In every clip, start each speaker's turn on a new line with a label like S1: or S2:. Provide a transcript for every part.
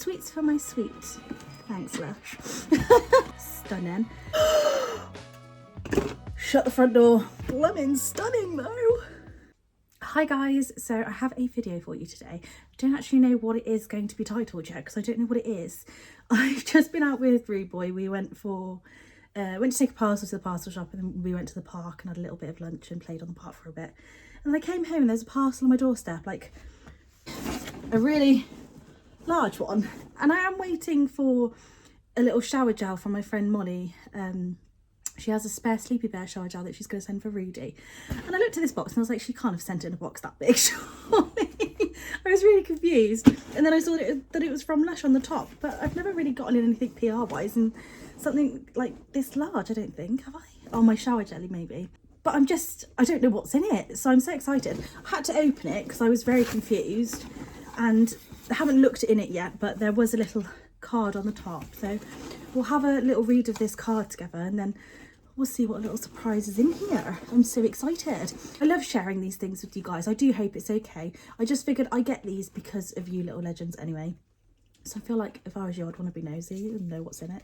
S1: Sweets for my sweet. Thanks, Lush. Stunning. Shut the front door. Blooming stunning though. Hi guys, so I have a video for you today. I don't actually know what it is going to be titled yet because I don't know what it is. I've just been out with Rude Boy. We went to take a parcel to the parcel shop, and then we went to the park and had a little bit of lunch and played on the park for a bit. And I came home and there's a parcel on my doorstep, like a really large one. And I am waiting for a little shower gel from my friend Molly. She has a spare Sleepy Bear shower gel that she's going to send for Rudy. And I looked at this box and I was like, she can't have sent it in a box that big, surely. I was really confused. And then I saw that it was from Lush on the top, but I've never really gotten anything PR-wise and something like this large, I don't think, have I? Oh, my shower jelly maybe. But I don't know what's in it. So I'm so excited. I had to open it because I was very confused and I haven't looked in it yet, but there was a little card on the top. So we'll have a little read of this card together and then we'll see what little surprise is in here. I'm so excited. I love sharing these things with you guys. I do hope it's okay. I just figured I get these because of you little legends anyway. So I feel like if I was you, I'd want to be nosy and know what's in it.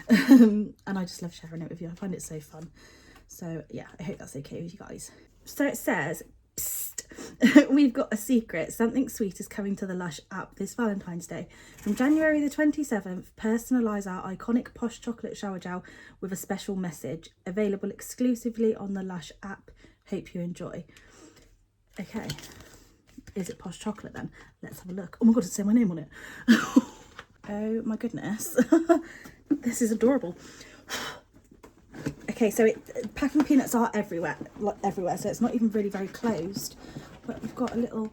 S1: And I just love sharing it with you. I find it so fun. So yeah, I hope that's okay with you guys. So it says, psst, we've got a secret. Something sweet is coming to the Lush app this Valentine's Day. From January the 27th, personalise our iconic Posh Chocolate shower gel with a special message. Available exclusively on the Lush app. Hope you enjoy. Okay. Is it Posh Chocolate then? Let's have a look. Oh my god, it says my name on it. Oh my goodness. This is adorable. Okay, so packing peanuts are everywhere, so it's not even really very closed. But we've got a little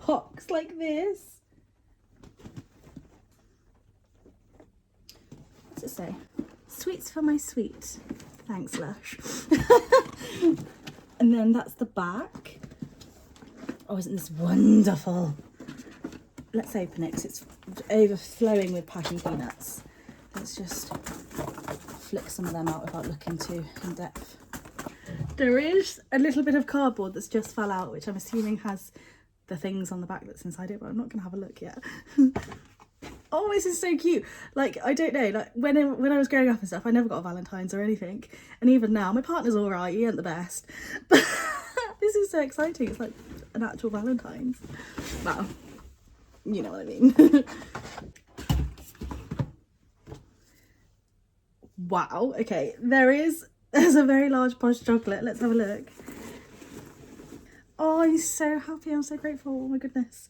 S1: box like this. What's it say? Sweets for my sweet. Thanks, Lush. And then that's the back. Oh, isn't this wonderful? Let's open it because it's overflowing with packing peanuts. Let's just flick some of them out without looking too in depth. There is a little bit of cardboard that's just fell out, which I'm assuming has the things on the back that's inside it, but I'm not going to have a look yet. Oh, this is so cute. Like, I don't know, like when I was growing up and stuff, I never got a Valentine's or anything. And even now, my partner's all right, he ain't the best. But this is so exciting. It's like an actual Valentine's. Well, you know what I mean. Wow, okay, there's a very large Posh Chocolate. Let's have a look. Oh, I'm so happy, I'm so grateful. Oh my goodness.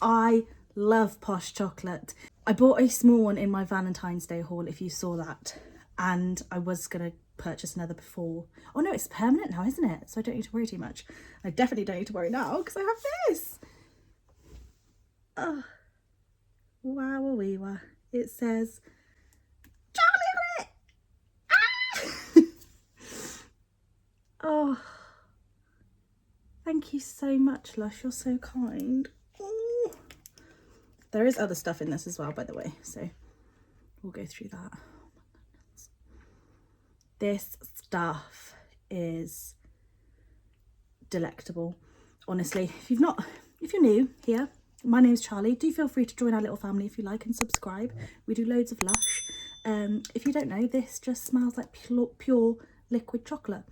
S1: I love Posh Chocolate. I bought a small one in my Valentine's Day haul, if you saw that, and I was gonna purchase another before. Oh no, it's permanent now, isn't it? So I don't need to worry too much. I definitely don't need to worry now because I have this. Oh, wow, wee wah. It says oh, thank you so much, Lush. You're so kind. Ooh. There is other stuff in this as well, by the way, so we'll go through that. Oh my goodness. This stuff is delectable, honestly. If you're new here, my name's Charlie. Do feel free to join our little family if you like and subscribe. We do loads of Lush. If you don't know, this just smells like pure liquid chocolate.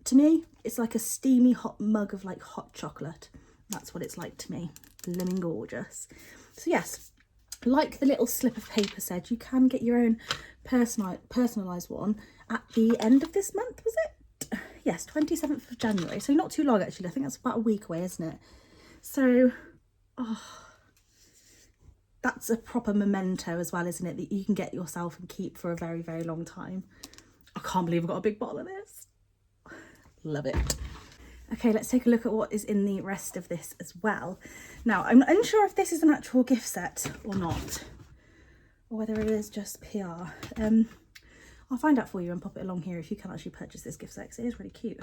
S1: To me, it's like a steamy hot mug of like hot chocolate. That's what it's like to me. Blooming gorgeous. So yes, like the little slip of paper said, you can get your own personalised one at the end of this month, was it? Yes, 27th of January. So not too long actually. I think that's about a week away, isn't it? So, oh, that's a proper memento as well, isn't it? That you can get yourself and keep for a very, very long time. I can't believe I've got a big bottle of this. Love it. Okay, let's take a look at what is in the rest of this as well. Now, I'm unsure if this is an actual gift set or not, or whether it is just PR. I'll find out for you and pop it along here if you can actually purchase this gift set, because it is really cute.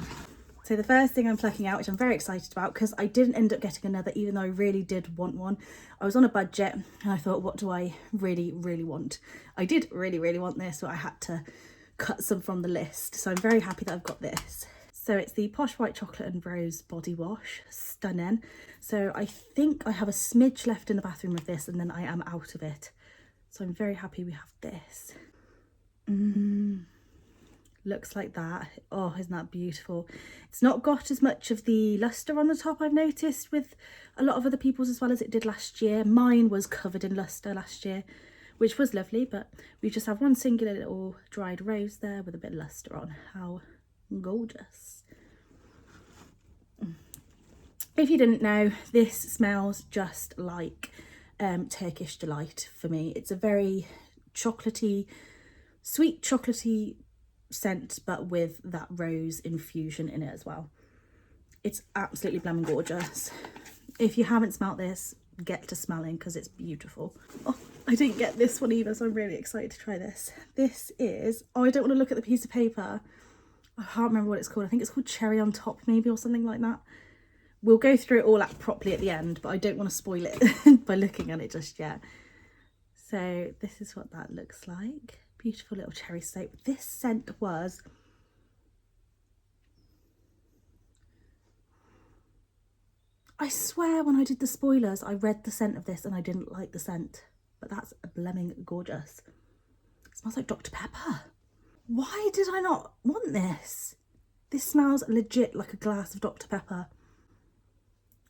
S1: So the first thing I'm plucking out, which I'm very excited about, because I didn't end up getting another, even though I really did want one. I was on a budget and I thought, what do I really, really want? I did really, really want this, so I had to cut some from the list. So I'm very happy that I've got this. So it's the Posh White Chocolate and Rose Body Wash. Stunning. So I think I have a smidge left in the bathroom of this and then I am out of it. So I'm very happy we have this. Looks like that. Oh, isn't that beautiful? It's not got as much of the luster on the top, I've noticed, with a lot of other people's as well as it did last year. Mine was covered in luster last year, which was lovely, but we just have one singular little dried rose there with a bit of luster on. How gorgeous. If you didn't know, this smells just like Turkish Delight for me. It's a very chocolatey, sweet chocolatey scent, but with that rose infusion in it as well. It's absolutely blooming gorgeous. If you haven't smelt this, get to smelling because it's beautiful. Oh, I didn't get this one either, so I'm really excited to try this. This is, oh, I don't want to look at the piece of paper. I can't remember what it's called. I think it's called Cherry on Top maybe, or something like that. We'll go through it all properly at the end, but I don't want to spoil it by looking at it just yet. So this is what that looks like. Beautiful little cherry soap. This scent was, I swear when I did the spoilers, I read the scent of this and I didn't like the scent, but that's blooming gorgeous. It smells like Dr. Pepper. Why did I not want this? This smells legit like a glass of Dr. Pepper.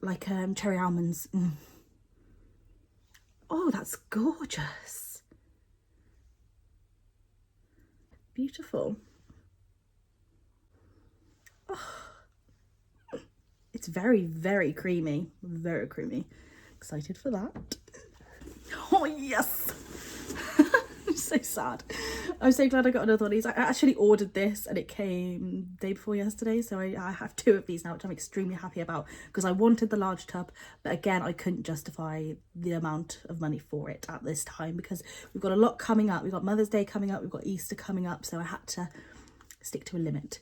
S1: Like cherry almonds. Oh, that's gorgeous. Beautiful. Oh, it's very, very creamy. Very creamy. Excited for that. Oh, yes. I'm so sad. I'm so glad I got another one of these. I actually ordered this and it came day before yesterday, so I have 2 of these now, which I'm extremely happy about because I wanted the large tub, but again I couldn't justify the amount of money for it at this time because we've got a lot coming up. We've got Mother's Day coming up, we've got Easter coming up, so I had to stick to a limit.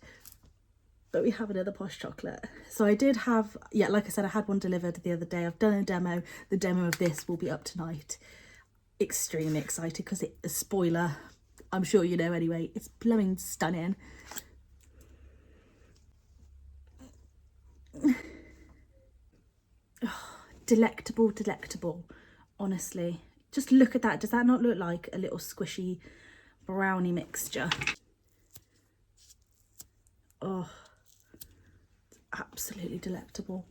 S1: But we have another Posh Chocolate. So I did have, yeah, like I said, I had one delivered the other day. I've done a demo. The demo of this will be up tonight. Extremely excited because it's a spoiler, I'm sure you know anyway. It's blooming stunning. Oh, delectable, delectable, honestly. Just look at that. Does that not look like a little squishy brownie mixture? Oh, absolutely delectable.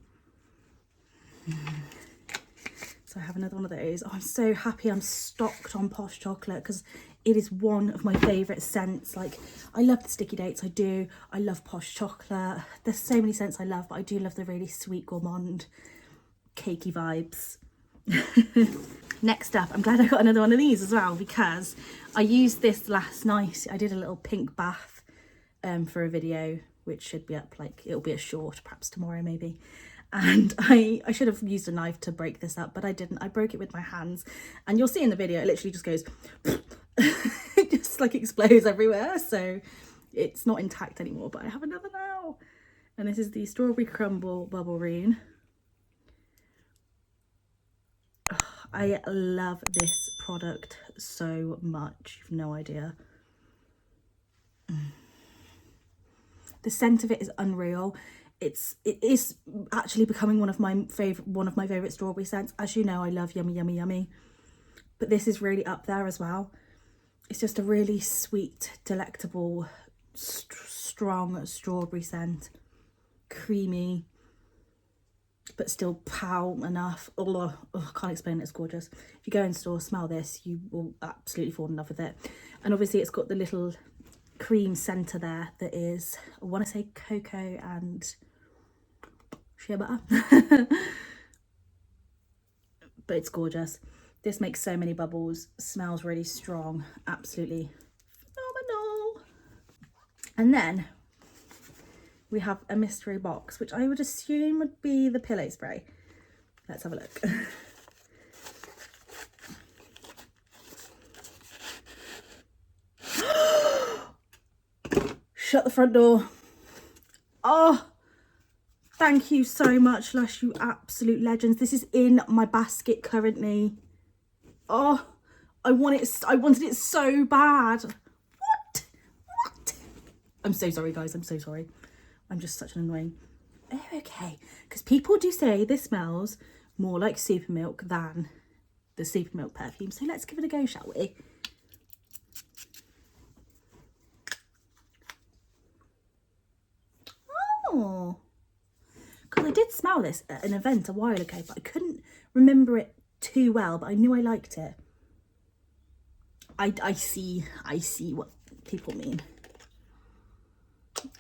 S1: So I have another one of those. Oh, I'm so happy I'm stocked on Posh Chocolate because it is one of my favourite scents. Like, I love the sticky dates, I do. I love Posh Chocolate. There's so many scents I love, but I do love the really sweet, gourmand, cakey vibes. Next up, I'm glad I got another one of these as well because I used this last night. I did a little pink bath for a video, which should be up, like, it'll be a short, perhaps tomorrow maybe. And I should have used a knife to break this up, but I didn't. I broke it with my hands, and you'll see in the video it literally just goes it just like explodes everywhere, so it's not intact anymore. But I have another now, and this is the Strawberry Crumble Bubble Rune. Oh, I love this product so much, you've no idea. The scent of it is unreal. It is actually becoming one of my favorite strawberry scents. As you know, I love yummy, yummy, yummy, but this is really up there as well. It's just a really sweet, delectable, strong strawberry scent, creamy, but still pow enough. Oh, I can't explain it. It's gorgeous. If you go in store, smell this, you will absolutely fall in love with it. And obviously, it's got the little cream centre there that is, I want to say, cocoa and shea butter. But it's gorgeous. This makes so many bubbles, smells really strong, absolutely phenomenal. And then we have a mystery box, which I would assume would be the pillow spray. Let's have a look. Shut the front door. Oh, thank you so much, Lush, you absolute legends. This is in my basket currently. Oh, I wanted it so bad. What? I'm so sorry, guys. I'm so sorry. I'm just such an annoying... Oh, okay. Because people do say this smells more like Super Milk than the Super Milk perfume. So let's give it a go, shall we? Oh. Because I did smell this at an event a while ago, but I couldn't remember it too well, but I knew I liked it. I see what people mean.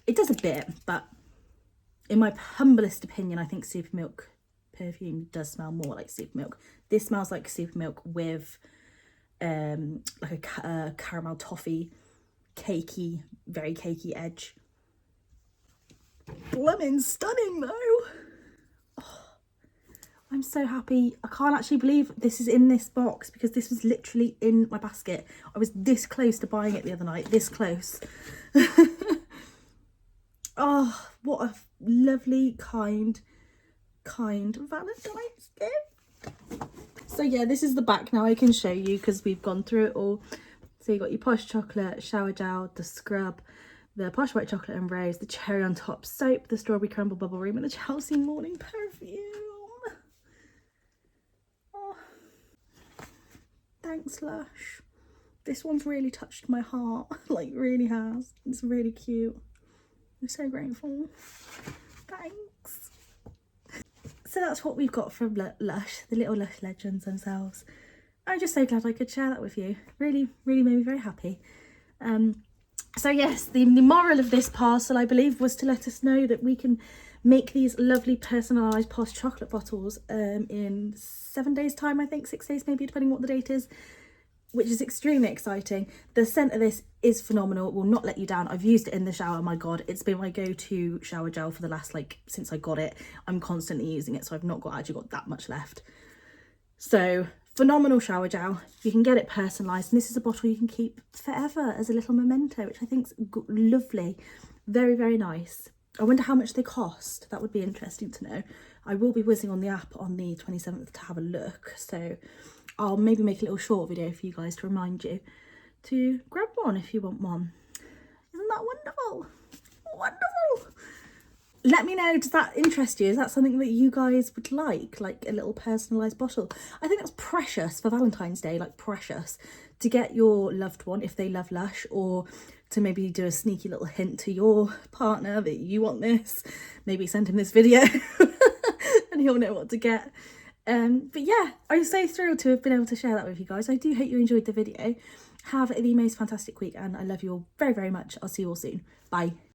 S1: It does a bit, but in my humblest opinion, I think Super Milk perfume does smell more like Super Milk. This smells like Super Milk with like a caramel toffee, cakey, very cakey edge. Lemon stunning though. Oh, I'm so happy. I can't actually believe this is in this box because this was literally in my basket. I was this close to buying it the other night, this close. Oh, what a lovely, kind Valentine's gift. So yeah, this is the back now. I can show you because we've gone through it all. So you got your Posh Chocolate, shower gel, the scrub, the Posh White Chocolate and Rose, the cherry on top soap, the Strawberry Crumble Bubble Room, and the Chelsea Morning Perfume. Oh. Thanks, Lush. This one's really touched my heart, like really has. It's really cute. I'm so grateful. Thanks. So that's what we've got from Lush, the little Lush legends themselves. I'm just so glad I could share that with you. Really made me very happy. So yes, the moral of this parcel, I believe, was to let us know that we can make these lovely personalised Posh chocolate bottles in 7 days time, I think, 6 days maybe, depending what the date is, which is extremely exciting. The scent of this is phenomenal. It will not let you down. I've used it in the shower. My God, it's been my go-to shower gel for the last, since I got it. I'm constantly using it, so I've not actually got that much left. So phenomenal shower gel. You can get it personalised, and this is a bottle you can keep forever as a little memento, which I think is lovely. Very nice. I wonder how much they cost. That would be interesting to know. I will be whizzing on the app on the 27th to have a look, so I'll maybe make a little short video for you guys to remind you to grab one if you want one. Isn't that wonderful? Wonderful. Let me know, does that interest you? Is that something that you guys would like a little personalised bottle? I think that's precious for Valentine's Day, precious, to get your loved one, if they love Lush, or to maybe do a sneaky little hint to your partner that you want this. Maybe send him this video and he'll know what to get. But yeah, I'm so thrilled to have been able to share that with you guys. I do hope you enjoyed the video. Have the most fantastic week, and I love you all very much. I'll see you all soon. Bye.